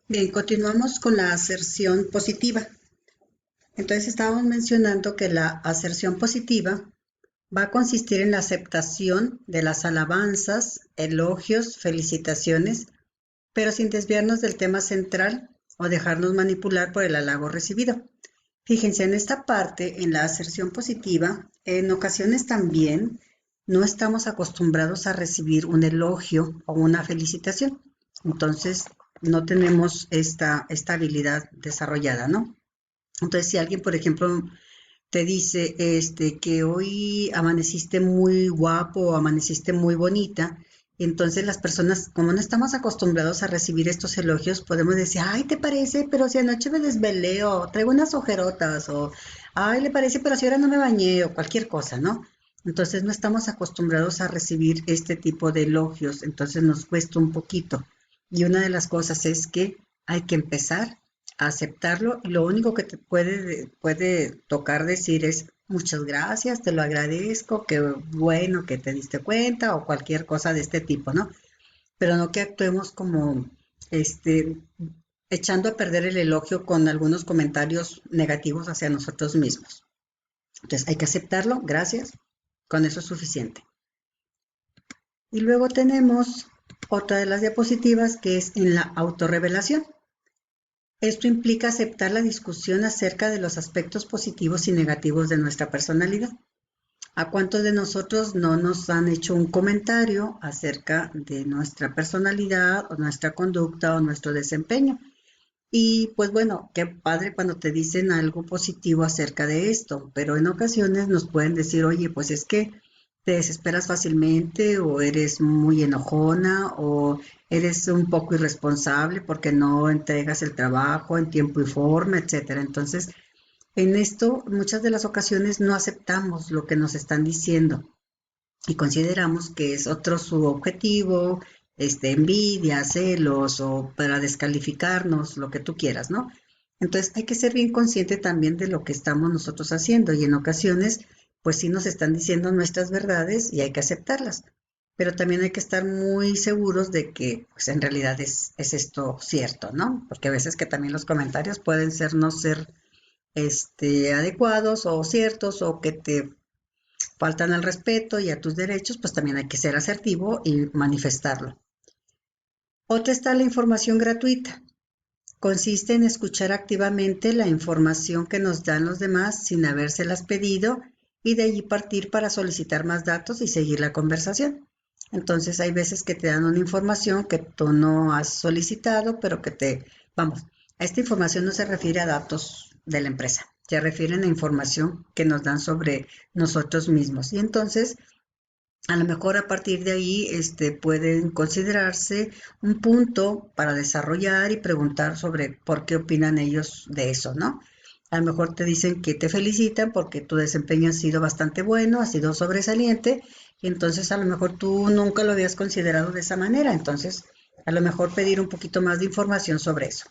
Bien, continuamos con la aserción positiva. Entonces estábamos mencionando que la aserción positiva va a consistir en la aceptación de las alabanzas, elogios, felicitaciones, pero sin desviarnos del tema central o dejarnos manipular por el halago recibido. Fíjense, en esta parte, en la aserción positiva, en ocasiones también no estamos acostumbrados a recibir un elogio o una felicitación. Entonces, no tenemos esta habilidad desarrollada, ¿no? Entonces, si alguien, por ejemplo, te dice que hoy amaneciste muy guapo o amaneciste muy bonita, entonces las personas, como no estamos acostumbrados a recibir estos elogios, podemos decir, ay, ¿te parece? Pero si anoche me desvelé o traigo unas ojerotas o, ay, le parece, pero si ahora no me bañé o cualquier cosa, ¿no? Entonces no estamos acostumbrados a recibir este tipo de elogios, entonces nos cuesta un poquito. Y una de las cosas es que hay que empezar a aceptarlo y lo único que te puede tocar decir es muchas gracias, te lo agradezco, qué bueno que te diste cuenta o cualquier cosa de este tipo, ¿no? Pero no que actuemos como este echando a perder el elogio con algunos comentarios negativos hacia nosotros mismos. Entonces hay que aceptarlo, gracias, con eso es suficiente. Y luego tenemos otra de las diapositivas que es en la autorrevelación. Esto implica aceptar la discusión acerca de los aspectos positivos y negativos de nuestra personalidad. ¿A cuántos de nosotros no nos han hecho un comentario acerca de nuestra personalidad o nuestra conducta o nuestro desempeño? Y pues bueno, qué padre cuando te dicen algo positivo acerca de esto, pero en ocasiones nos pueden decir, oye, pues es que te desesperas fácilmente o eres muy enojona o eres un poco irresponsable porque no entregas el trabajo en tiempo y forma, etcétera. Entonces, en esto, muchas de las ocasiones no aceptamos lo que nos están diciendo y consideramos que es otro su objetivo, envidia, celos o para descalificarnos, lo que tú quieras, ¿no? Entonces hay que ser bien consciente también de lo que estamos nosotros haciendo y en ocasiones, pues sí nos están diciendo nuestras verdades y hay que aceptarlas, pero también hay que estar muy seguros de que pues en realidad es esto cierto, ¿no? Porque a veces que también los comentarios pueden ser no ser adecuados o ciertos o que te faltan al respeto y a tus derechos, pues también hay que ser asertivo y manifestarlo. Otra está la información gratuita. Consiste en escuchar activamente la información que nos dan los demás sin habérselas pedido y de allí partir para solicitar más datos y seguir la conversación. Entonces hay veces que te dan una información que tú no has solicitado, pero que vamos, a esta información no se refiere a datos de la empresa, se refieren a información que nos dan sobre nosotros mismos. Y entonces a lo mejor a partir de ahí pueden considerarse un punto para desarrollar y preguntar sobre por qué opinan ellos de eso, ¿no? A lo mejor te dicen que te felicitan porque tu desempeño ha sido bastante bueno, ha sido sobresaliente, y entonces a lo mejor tú nunca lo habías considerado de esa manera, entonces a lo mejor pedir un poquito más de información sobre eso.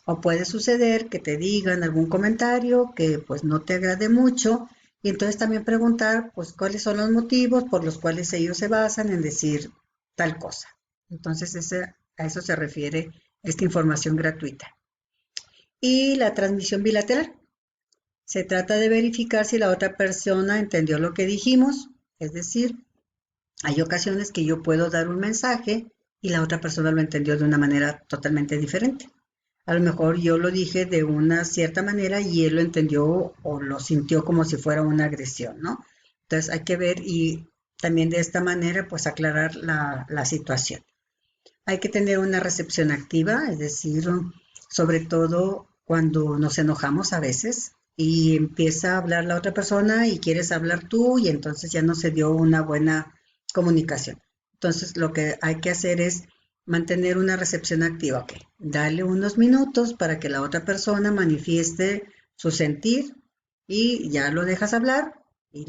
O puede suceder que te digan algún comentario que pues no te agrade mucho y entonces también preguntar pues cuáles son los motivos por los cuales ellos se basan en decir tal cosa. Entonces a eso se refiere esta información gratuita. Y la transmisión bilateral. Se trata de verificar si la otra persona entendió lo que dijimos, es decir, hay ocasiones que yo puedo dar un mensaje y la otra persona lo entendió de una manera totalmente diferente. A lo mejor yo lo dije de una cierta manera y él lo entendió o lo sintió como si fuera una agresión, ¿no? Entonces hay que ver y también de esta manera pues aclarar la situación. Hay que tener una recepción activa, es decir, sobre todo cuando nos enojamos a veces y empieza a hablar la otra persona y quieres hablar tú y entonces ya no se dio una buena comunicación. Entonces lo que hay que hacer es mantener una recepción activa, ok. Dale unos minutos para que la otra persona manifieste su sentir y ya lo dejas hablar y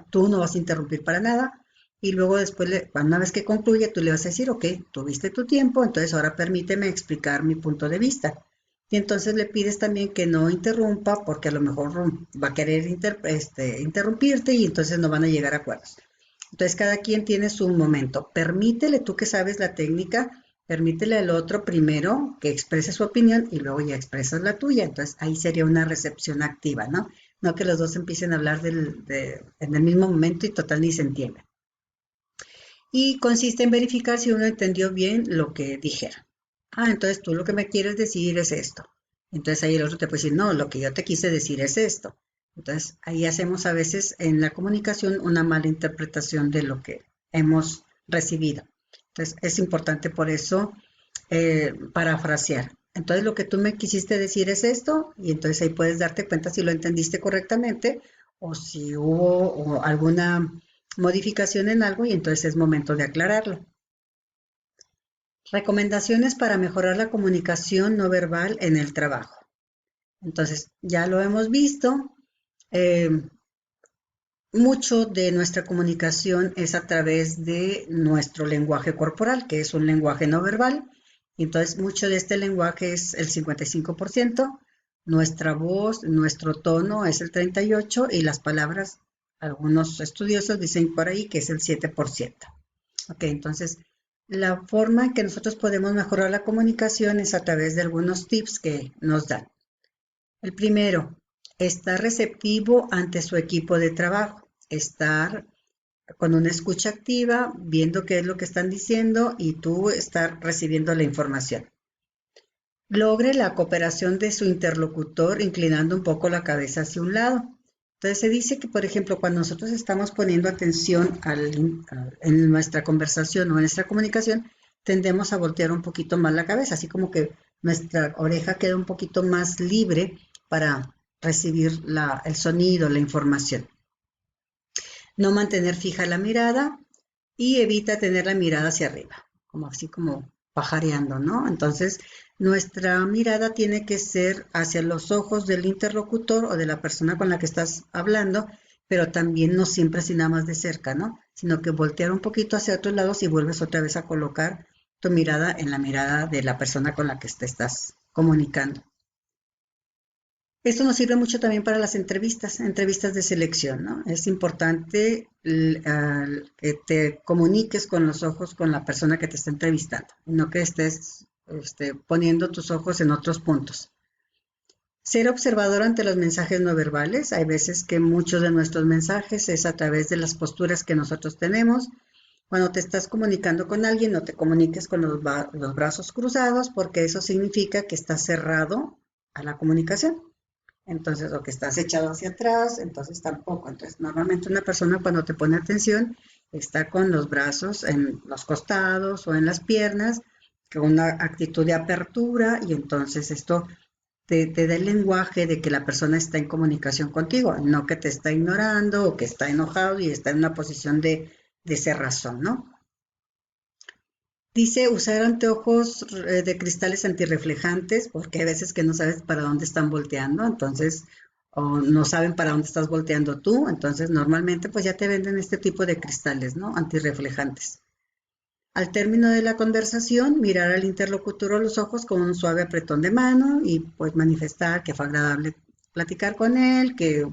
tú no vas a interrumpir para nada y luego después, una vez que concluye, tú le vas a decir, ok, tuviste tu tiempo, entonces ahora permíteme explicar mi punto de vista. Y entonces le pides también que no interrumpa porque a lo mejor va a querer interrumpirte y entonces no van a llegar a acuerdos. Entonces cada quien tiene su momento. Permítele, tú que sabes la técnica, Permítele al otro primero que exprese su opinión y luego ya expresas la tuya. Entonces ahí sería una recepción activa, ¿no? No que los dos empiecen a hablar en el mismo momento y total ni se entienden. Y consiste en verificar si uno entendió bien lo que dijera. Ah, entonces tú lo que me quieres decir es esto. Entonces ahí el otro te puede decir, no, lo que yo te quise decir es esto. Entonces ahí hacemos a veces en la comunicación una mala interpretación de lo que hemos recibido. Entonces es importante por eso parafrasear. Entonces lo que tú me quisiste decir es esto y entonces ahí puedes darte cuenta si lo entendiste correctamente o si hubo alguna modificación en algo y entonces es momento de aclararlo. Recomendaciones para mejorar la comunicación no verbal en el trabajo. Entonces, ya lo hemos visto, eh, mucho de nuestra comunicación es a través de nuestro lenguaje corporal, que es un lenguaje no verbal. Entonces, mucho de este lenguaje es el 55%, nuestra voz, nuestro tono es el 38% y las palabras, algunos estudiosos dicen por ahí que es el 7%. Ok, entonces, la forma en que nosotros podemos mejorar la comunicación es a través de algunos tips que nos dan. El primero, estar receptivo ante su equipo de trabajo, estar con una escucha activa, viendo qué es lo que están diciendo y tú estar recibiendo la información. Logre la cooperación de su interlocutor inclinando un poco la cabeza hacia un lado. Entonces se dice que, por ejemplo, cuando nosotros estamos poniendo atención en nuestra conversación o en nuestra comunicación, tendemos a voltear un poquito más la cabeza, así como que nuestra oreja queda un poquito más libre para recibir el sonido, la información. No mantener fija la mirada y evita tener la mirada hacia arriba, como así como pajareando, ¿no? Entonces, nuestra mirada tiene que ser hacia los ojos del interlocutor o de la persona con la que estás hablando, pero también no siempre así nada más de cerca, ¿no? Sino que voltear un poquito hacia otros lados y vuelves otra vez a colocar tu mirada en la mirada de la persona con la que te estás comunicando. Esto nos sirve mucho también para las entrevistas de selección, ¿no? Es importante que te comuniques con los ojos con la persona que te está entrevistando, no que estés poniendo tus ojos en otros puntos. Ser observador ante los mensajes no verbales. Hay veces que muchos de nuestros mensajes es a través de las posturas que nosotros tenemos. Cuando te estás comunicando con alguien, no te comuniques con los brazos cruzados porque eso significa que estás cerrado a la comunicación. Entonces, o que estás echado hacia atrás, entonces tampoco. Entonces, normalmente una persona cuando te pone atención está con los brazos en los costados o en las piernas, con una actitud de apertura y entonces esto te da el lenguaje de que la persona está en comunicación contigo, no que te está ignorando o que está enojado y está en una posición de cerrazón, ¿no? Dice usar anteojos de cristales antirreflejantes, porque hay veces que no sabes para dónde están volteando, entonces, o no saben para dónde estás volteando tú, entonces normalmente pues ya te venden este tipo de cristales, ¿no? Antirreflejantes. Al término de la conversación, mirar al interlocutor a los ojos con un suave apretón de mano y pues manifestar que fue agradable platicar con él, que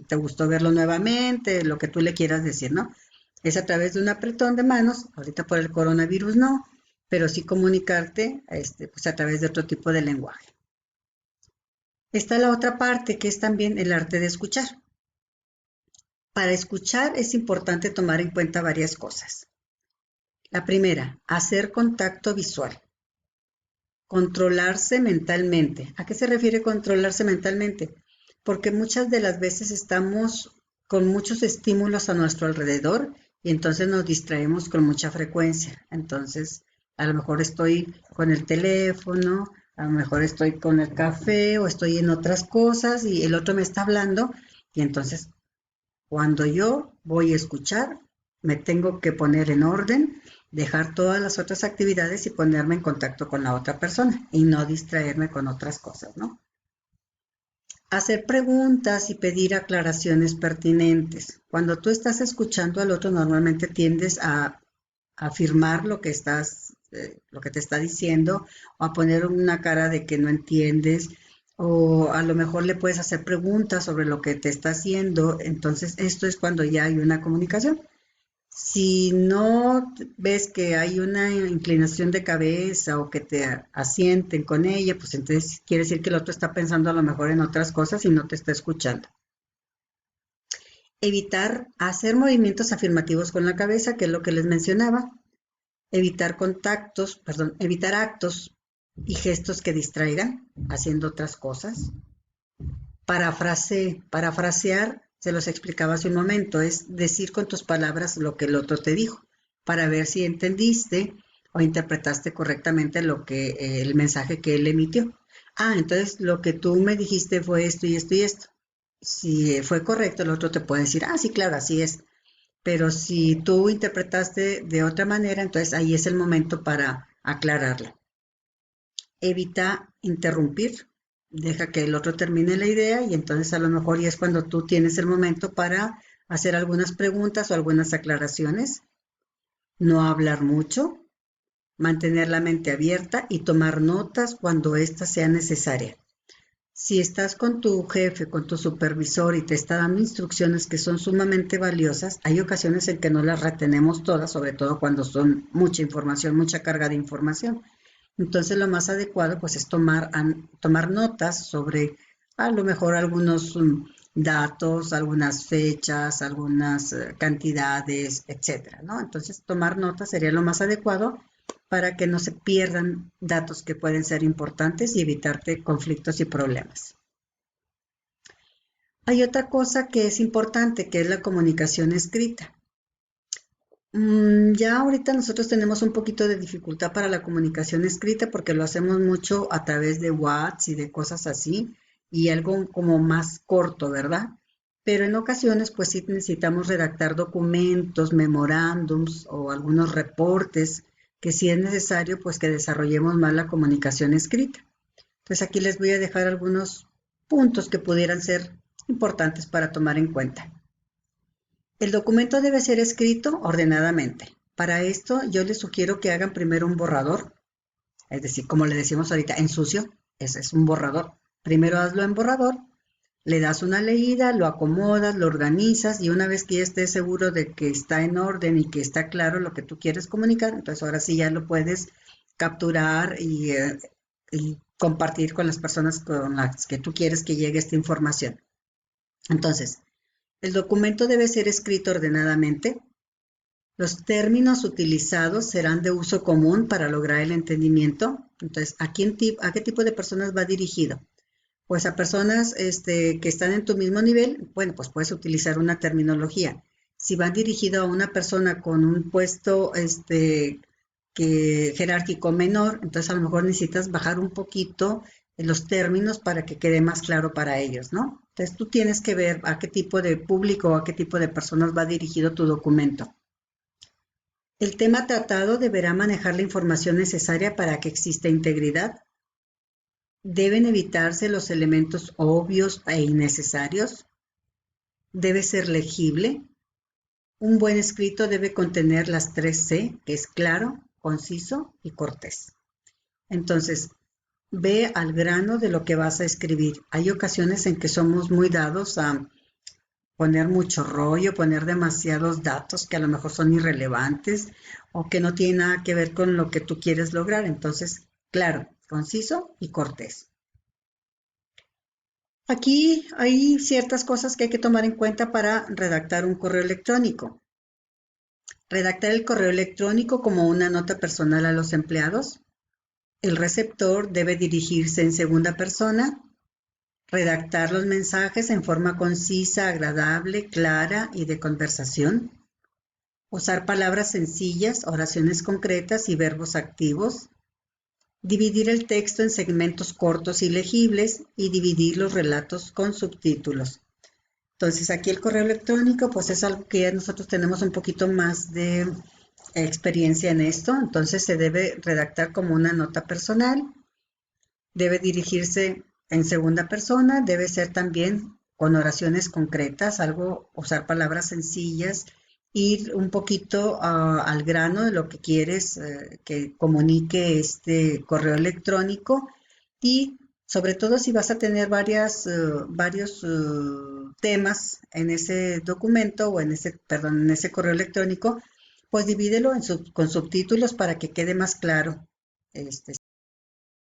te gustó verlo nuevamente, lo que tú le quieras decir, ¿no? Es a través de un apretón de manos, ahorita por el coronavirus no, pero sí comunicarte pues a través de otro tipo de lenguaje. Está la otra parte que es también el arte de escuchar. Para escuchar es importante tomar en cuenta varias cosas. La primera, hacer contacto visual. Controlarse mentalmente. ¿A qué se refiere controlarse mentalmente? Porque muchas de las veces estamos con muchos estímulos a nuestro alrededor y entonces nos distraemos con mucha frecuencia. Entonces, a lo mejor estoy con el teléfono, a lo mejor estoy con el café o estoy en otras cosas y el otro me está hablando y entonces cuando yo voy a escuchar, me tengo que poner en orden, dejar todas las otras actividades y ponerme en contacto con la otra persona y no distraerme con otras cosas, ¿no? Hacer preguntas y pedir aclaraciones pertinentes. Cuando tú estás escuchando al otro, normalmente tiendes a afirmar lo que te está diciendo, o a poner una cara de que no entiendes, o a lo mejor le puedes hacer preguntas sobre lo que te está haciendo. Entonces, esto es cuando ya hay una comunicación. Si no ves que hay una inclinación de cabeza o que te asienten con ella, pues entonces quiere decir que el otro está pensando a lo mejor en otras cosas y no te está escuchando. Evitar hacer movimientos afirmativos con la cabeza, que es lo que les mencionaba. Evitar actos y gestos que distraigan, haciendo otras cosas. Parafrasear, se los explicaba hace un momento, es decir con tus palabras lo que el otro te dijo, para ver si entendiste o interpretaste correctamente el mensaje que él emitió. Entonces lo que tú me dijiste fue esto y esto y esto. Si fue correcto, el otro te puede decir, sí, claro, así es. Pero si tú interpretaste de otra manera, entonces ahí es el momento para aclararlo. Evita interrumpir, deja que el otro termine la idea y entonces a lo mejor ya es cuando tú tienes el momento para hacer algunas preguntas o algunas aclaraciones. No hablar mucho, mantener la mente abierta y tomar notas cuando ésta sea necesaria. Si estás con tu jefe, con tu supervisor y te está dando instrucciones que son sumamente valiosas, hay ocasiones en que no las retenemos todas, sobre todo cuando son mucha información, mucha carga de información. Entonces lo más adecuado pues es tomar notas sobre a lo mejor algunos datos, algunas fechas, algunas cantidades, etcétera, ¿no? Entonces tomar notas sería lo más adecuado para que no se pierdan datos que pueden ser importantes y evitarte conflictos y problemas. Hay otra cosa que es importante, que es la comunicación escrita. Ya ahorita nosotros tenemos un poquito de dificultad para la comunicación escrita porque lo hacemos mucho a través de WhatsApp y de cosas así y algo como más corto, ¿verdad? Pero en ocasiones pues sí necesitamos redactar documentos, memorándums o algunos reportes que si es necesario pues que desarrollemos más la comunicación escrita. Entonces aquí les voy a dejar algunos puntos que pudieran ser importantes para tomar en cuenta. El documento debe ser escrito ordenadamente. Para esto yo les sugiero que hagan primero un borrador, es decir, como le decimos ahorita, en sucio, ese es un borrador. Primero hazlo en borrador, le das una leída, lo acomodas, lo organizas y una vez que ya estés seguro de que está en orden y que está claro lo que tú quieres comunicar, entonces ahora sí ya lo puedes capturar y compartir con las personas con las que tú quieres que llegue esta información. Entonces, el documento debe ser escrito ordenadamente. Los términos utilizados serán de uso común para lograr el entendimiento. Entonces, ¿a qué tipo de personas va dirigido? Pues a personas que están en tu mismo nivel, bueno, pues puedes utilizar una terminología. Si va dirigido a una persona con un puesto jerárquico menor, entonces a lo mejor necesitas bajar un poquito los términos para que quede más claro para ellos, ¿no? Entonces tú tienes que ver a qué tipo de público o a qué tipo de personas va dirigido tu documento. El tema tratado deberá manejar la información necesaria para que exista integridad. Deben evitarse los elementos obvios e innecesarios. Debe ser legible. Un buen escrito debe contener las 3C, que es claro, conciso y cortés. Entonces, ve al grano de lo que vas a escribir. Hay ocasiones en que somos muy dados a poner mucho rollo, poner demasiados datos que a lo mejor son irrelevantes o que no tienen nada que ver con lo que tú quieres lograr. Entonces, claro, conciso y cortés. Aquí hay ciertas cosas que hay que tomar en cuenta para redactar un correo electrónico. Redactar el correo electrónico como una nota personal a los empleados. El receptor debe dirigirse en segunda persona. Redactar los mensajes en forma concisa, agradable, clara y de conversación. Usar palabras sencillas, oraciones concretas y verbos activos. Dividir el texto en segmentos cortos y legibles y dividir los relatos con subtítulos. Entonces aquí el correo electrónico pues es algo que ya nosotros tenemos un poquito más de experiencia en esto, entonces se debe redactar como una nota personal, debe dirigirse en segunda persona, debe ser también con oraciones concretas, usar palabras sencillas, ir un poquito al grano de lo que quieres que comunique este correo electrónico y Sobre todo si vas a tener varios temas en ese documento o perdón, en ese correo electrónico, pues divídelo con subtítulos para que quede más claro.